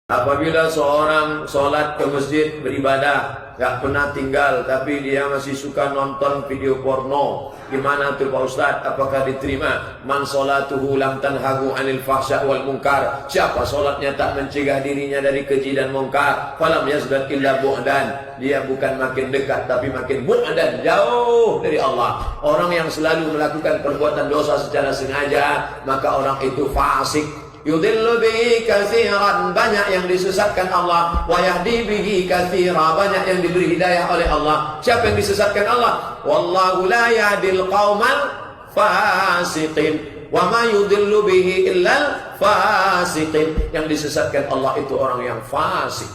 Apabila seorang sholat ke masjid beribadah, gak pernah tinggal, tapi dia masih suka nonton video porno, gimana tuh Pak Ustadz? Apakah diterima? Man sholatuhu lam tanhagu anil fahsya wal munkar. Siapa sholatnya tak mencegah dirinya dari keji dan munkar, falam yazdad illa bu'dan. Dia bukan makin dekat, tapi makin bu'dan, jauh dari Allah. Orang yang selalu melakukan perbuatan dosa secara sengaja, maka orang itu fasik. Yudillu bihi katsiran, banyak yang disesatkan Allah. Wa yahdi bihi katsira, banyak yang diberi hidayah oleh Allah. Siapa yang disesatkan Allah? Wallahu la yahdil qaumal fasiqin. Wa ma yudillu bihi illal fasiqin. Yang disesatkan Allah itu orang yang fasik.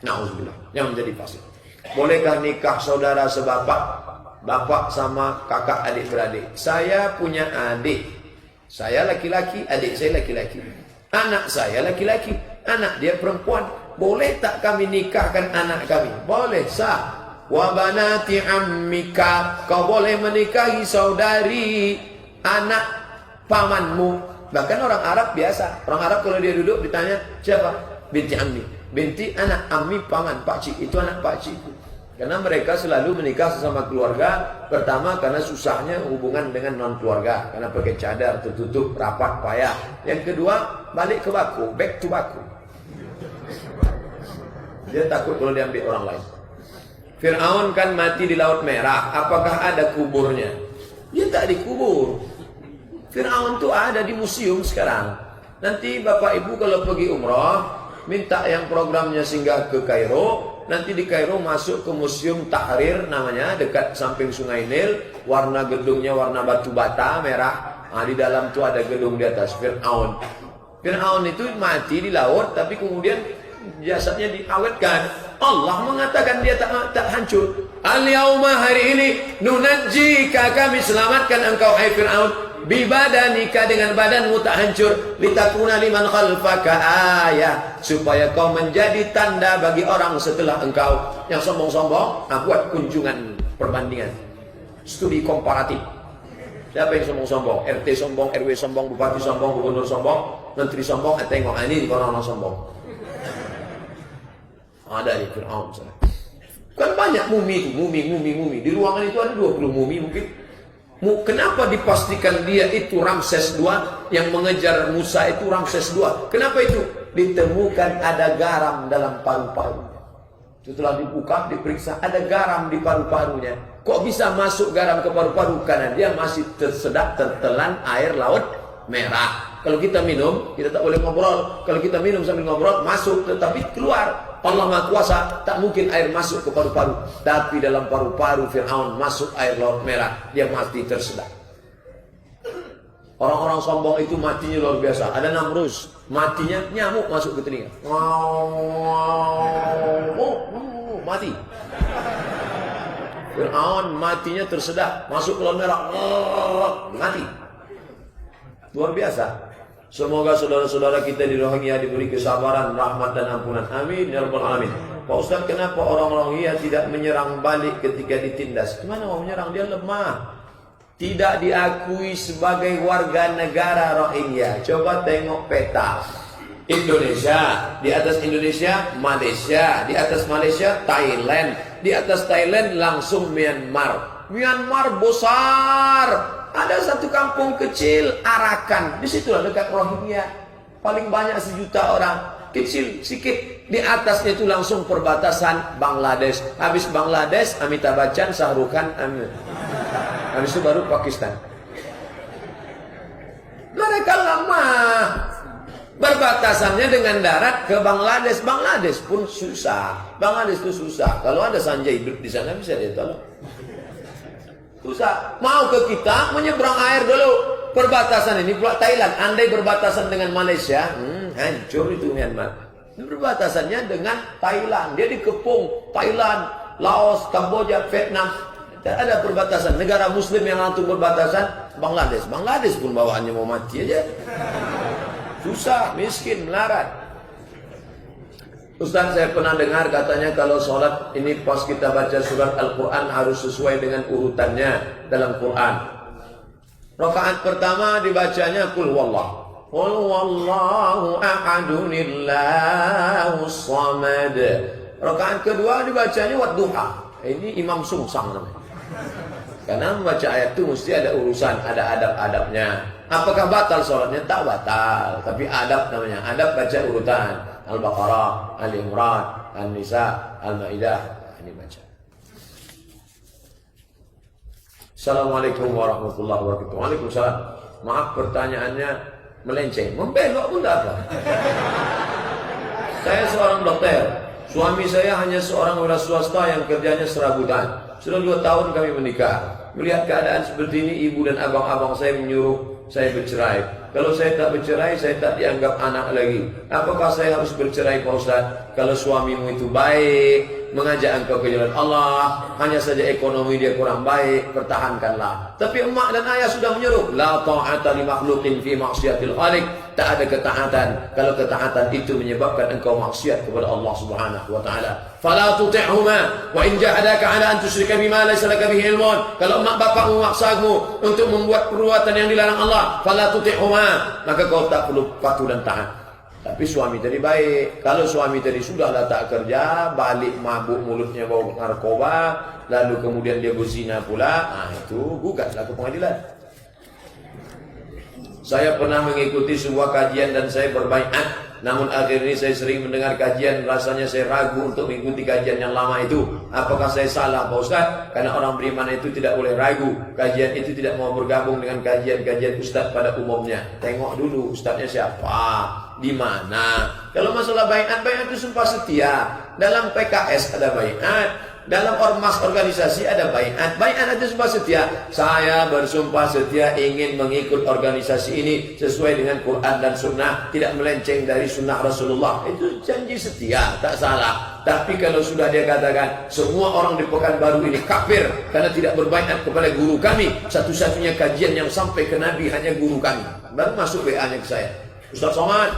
Nauzubillah, yang menjadi fasik. Bolehkah nikah saudara sebapak, bapak sama kakak adik beradik? Saya punya adik. Saya laki-laki, adik saya laki-laki. Anak saya laki-laki, anak dia perempuan. Boleh tak kami nikahkan anak kami? Boleh, sah. Wa banati ammika, kau boleh menikahi saudari anak pamanmu. Bahkan orang Arab biasa. Orang Arab kalau dia duduk ditanya, siapa? Binti ammi. Binti anak ammi paman, pakcik. Itu anak pakcikku. Karena mereka selalu menikah sesama keluarga. Pertama karena susahnya hubungan dengan non keluarga, karena pakai cadar tertutup rapat payah. Yang kedua balik ke baku, back to baku. Dia takut kalau diambil orang lain. Fir'aun kan mati di Laut Merah. Apakah ada kuburnya? Dia tak dikubur. Fir'aun tuh ada di museum sekarang. Nanti bapak ibu kalau pergi umrah, minta yang programnya singgah ke Kairo. Nanti di Kairo masuk ke Museum Tahrir namanya, dekat samping Sungai Nil. Warna gedungnya warna batu bata merah. Nah, di dalam tuh ada gedung di atas. Fir'aun. Fir'aun itu mati di laut, tapi kemudian jasadnya diawetkan. Allah mengatakan dia tak hancur. Al-yauma, hari ini, nunajjika, kami selamatkan engkau hai Fir'aun, bibadanika, dengan badanmu tak hancur, litakuna liman khalfaka ayah, supaya kau menjadi tanda bagi orang setelah engkau. Yang sombong-sombong, buat kunjungan perbandingan, studi komparatif. Siapa yang sombong-sombong? RT sombong, RW sombong, bupati sombong, gubernur sombong, menteri sombong. Tengok ini orang-orang sombong. Ada di Fir'aun sana. Kan banyak mumi itu, mumi. Di ruangan itu ada 20 mumi mungkin. Kenapa dipastikan dia itu Ramses II, yang mengejar Musa itu Ramses II? Kenapa itu? Ditemukan ada garam dalam paru-parunya. Setelah dibuka, diperiksa, ada garam di paru-parunya. Kok bisa masuk garam ke paru-paru? Karena dia masih tertelan air Laut Merah. Kalau kita minum, kita tak boleh ngobrol. Kalau kita minum sambil ngobrol, masuk tetapi keluar. Allah Maha Kuasa, tak mungkin air masuk ke paru-paru. Tapi dalam paru-paru Fir'aun masuk air Laut Merah. Dia mati tersedak. Orang-orang sombong itu matinya luar biasa. Ada Namrus, matinya nyamuk masuk ke telinga. Mati. Fir'aun matinya tersedak, masuk ke Laut Merah. Mati. Luar biasa. Semoga saudara-saudara kita di Rohingya diberi kesabaran, rahmat dan ampunan. Amin ya rabbal alamin. Pak Ustaz, kenapa orang Rohingya tidak menyerang balik ketika ditindas? Gimana mau menyerang? Dia lemah. Tidak diakui sebagai warga negara Rohingya. Coba tengok peta. Indonesia, di atas Indonesia Malaysia, di atas Malaysia Thailand, di atas Thailand langsung Myanmar. Myanmar besar. Ada satu kampung kecil Arakan, di situlah dekat Rohingya. Paling banyak 1 juta orang. Kecil, sikit. Di atasnya itu langsung perbatasan Bangladesh. Habis Bangladesh, Amitabh Bachchan, Shah Rukh Khan, habis itu baru Pakistan. Mereka lemah. Berbatasannya dengan darat ke Bangladesh. Bangladesh pun susah. Bangladesh itu susah. Kalau ada Sanjay hidup di sana bisa dia tolong. Susah. Mau ke kita menyeberang air dulu. Perbatasan ini pula Thailand. Andai berbatasan dengan Malaysia, hancur itu Myanmar. Ini berbatasannya dengan Thailand. Dia dikepung Thailand, Laos, Kamboja, Vietnam. Dan ada perbatasan. Negara Muslim yang langsung berbatasan Bangladesh. Bangladesh pun bawaannya mau mati aja. Susah, miskin, melarat. Ustaz, saya pernah dengar katanya kalau sholat ini pas kita baca surat Al-Quran harus sesuai dengan urutannya dalam Quran. Rakaat pertama dibacanya Qul Huwallah. Qul Huwallahu ahadunillah Allahus Samad. Rakaat kedua dibacanya wadduha. Ini Imam Sungsang namanya. Karena membaca ayat itu mesti ada urusan, ada adab-adabnya. Apakah batal sholatnya? Tak batal, tapi adab namanya. Adab baca urutan. Al-Baqarah, Al-Imran, An-Nisa, Al-Maidah. Ini baca. Assalamualaikum warahmatullahi wabarakatuh. Waalaikumsalam. Maaf pertanyaannya melenceng. Membelok pun tak apa. Saya seorang dokter. Suami saya hanya seorang wira swasta yang kerjanya serabutan. Sudah 2 tahun kami menikah. Melihat keadaan seperti ini, ibu dan abang-abang saya menyuruh saya bercerai. Kalau saya tak bercerai, saya tak dianggap anak lagi. Apakah saya harus bercerai, Pak Ustaz? Kalau suamimu itu baik, mengajak engkau ke jalan Allah, hanya saja ekonomi dia kurang baik, pertahankanlah. Tapi emak dan ayah sudah menyuruh, la ta'ata li makhluqin fi maksiatil khaliq. Tak ada ketaatan kalau ketaatan itu menyebabkan engkau maksiat kepada Allah Subhanahu wa taala. Fala tuti'huma wa in jahadaka 'ala an tusyrika bima laysa laka bihi ilmun. Kalau mak bapak memaksamu untuk membuat perbuatan yang dilarang Allah, fala tuti'huma, maka kau tak perlu patuh dan taat. Tapi suami tadi baik. Kalau suami tadi sudahlah tak kerja, balik mabuk, mulutnya bau narkoba, lalu kemudian dia berzina pula, itu gugatlah ke pengadilan. Saya pernah mengikuti sebuah kajian dan saya berbaiat. Namun akhir ini saya sering mendengar kajian, rasanya saya ragu untuk mengikuti kajian yang lama itu. Apakah saya salah, Pak Ustaz? Karena orang beriman itu tidak boleh ragu. Kajian itu tidak mau bergabung dengan kajian-kajian Ustaz pada umumnya. Tengok dulu Ustaznya siapa, di mana. Kalau masalah baiat, baiat itu sumpah setia. Dalam PKS ada baiat. Dalam ormas organisasi ada baiat. Baiat itu sumpah setia. Saya bersumpah setia ingin mengikut organisasi ini sesuai dengan Quran dan Sunnah, tidak melenceng dari Sunnah Rasulullah. Itu janji setia, tak salah. Tapi kalau sudah dia katakan semua orang di Pekanbaru ini kafir karena tidak berbaiat kepada guru kami, satu-satunya kajian yang sampai ke Nabi hanya guru kami, baru masuk WA-nya ke saya. Ustaz Somad,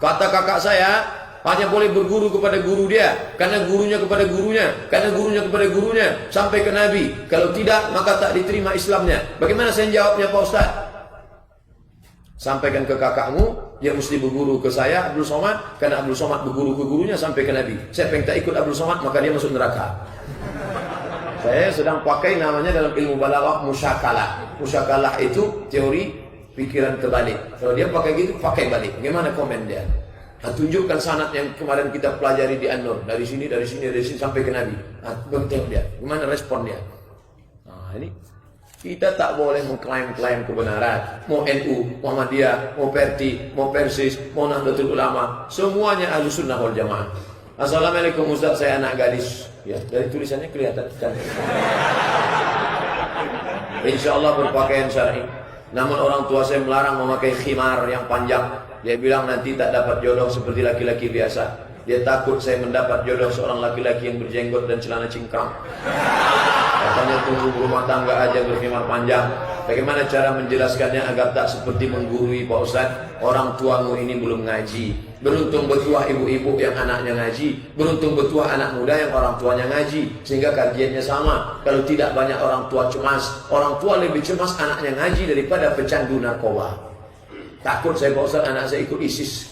kata kakak saya hanya boleh berguru kepada guru dia, karena gurunya kepada gurunya, karena gurunya kepada gurunya, sampai ke Nabi. Kalau tidak, maka tak diterima Islamnya. Bagaimana saya jawabnya, Pak Ustaz? Sampaikan ke kakakmu, dia mesti berguru ke saya, Abdul Somad, karena Abdul Somad berguru ke gurunya sampai ke Nabi. Siapa yang tak ikut Abdul Somad, maka dia masuk neraka. Saya sedang pakai namanya dalam ilmu balaghah musyakalah. Musyakalah itu teori pikiran terbalik. Kalau dia pakai gitu, pakai balik. Bagaimana komen dia? Nah, tunjukkan sanad yang kemarin kita pelajari di An-Nur. Dari sini sampai ke Nabi. Nah, tengok dia. Gimana respon dia? Nah, ini kita tak boleh mengklaim-klaim kebenaran. Mau NU, Muhammadiyah, mau Perti, mau Persis, mau Nahdlatul Ulama, semuanya Ahlus Sunnah wal Jamaah. Assalamualaikum Ustaz, saya anak gadis. Ya, dari tulisannya kelihatan kan. Insyaallah berpakaian syar'i. Namun orang tua saya melarang memakai khimar yang panjang. Dia bilang nanti tak dapat jodoh seperti laki-laki biasa. Dia takut saya mendapat jodoh seorang laki-laki yang berjenggot dan celana cingkrang. Katanya tunggu berumah tangga aja berkhimar panjang. Bagaimana cara menjelaskannya agar tak seperti menggurui, Pak Ustaz? Orang tuamu ini belum ngaji. Beruntung bertuah ibu-ibu yang anaknya ngaji. Beruntung bertuah anak muda yang orang tuanya ngaji. Sehingga kajiannya sama. Kalau tidak banyak orang tua cemas. Orang tua lebih cemas anaknya ngaji daripada pecandu narkoba. Takut saya, Pak Ustaz, anak saya ikut ISIS.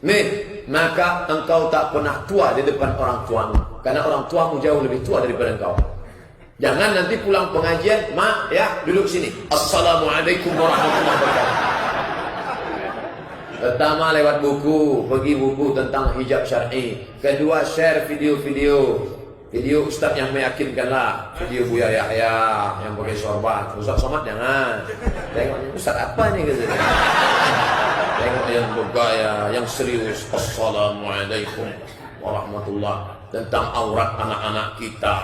Nih, maka engkau tak pernah tua di depan orang tuamu. Karena orang tuamu jauh lebih tua daripada engkau. Jangan nanti pulang pengajian, mak ya duduk sini. Assalamualaikum warahmatullahi wabarakatuh. Pertama lewat buku, pergi buku tentang hijab syar'i. Kedua share video-video. Video Ustaz yang meyakinkan lah. Video Buya Yahya yang pakai sorban. Ustaz Somad jangan. Tengok Ustaz apa nih gitu. Tengok yang bergaya, yang serius. Assalamualaikum warahmatullahi. Tentang aurat anak-anak kita.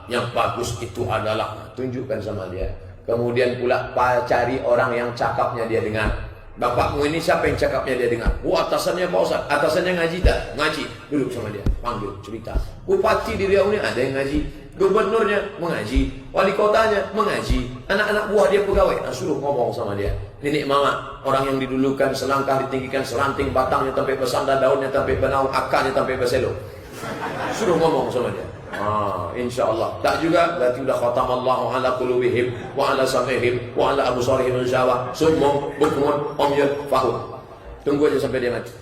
Yang bagus itu adalah, tunjukkan sama dia. Kemudian pula cari orang yang cakapnya dia dengar. Bapakmu ini siapa yang cakapnya dia dengar? Atasannya Pak Ustaz. Atasannya ngaji tak? Ngaji. Duduk sama dia, panggil, cerita. Bupati di Riau ini ada yang ngaji. Gubernurnya mengaji. Wali kotanya mengaji. Anak-anak buah dia pegawai. Nah, suruh ngomong sama dia. Nenek mama, orang yang didulukan selangkah ditinggikan seranting, batangnya sampai bersandar, daunnya sampai benau, akarnya sampai berselo. Suruh ngomong sama dia. InsyaAllah. Tak juga berarti sudah khatamallahu ala qulubihim wa ala sam'ihim wa ala absarihim insyaAllah. Sumum, bukmun, umyun, fahum. Tunggu aja sampai dia mati.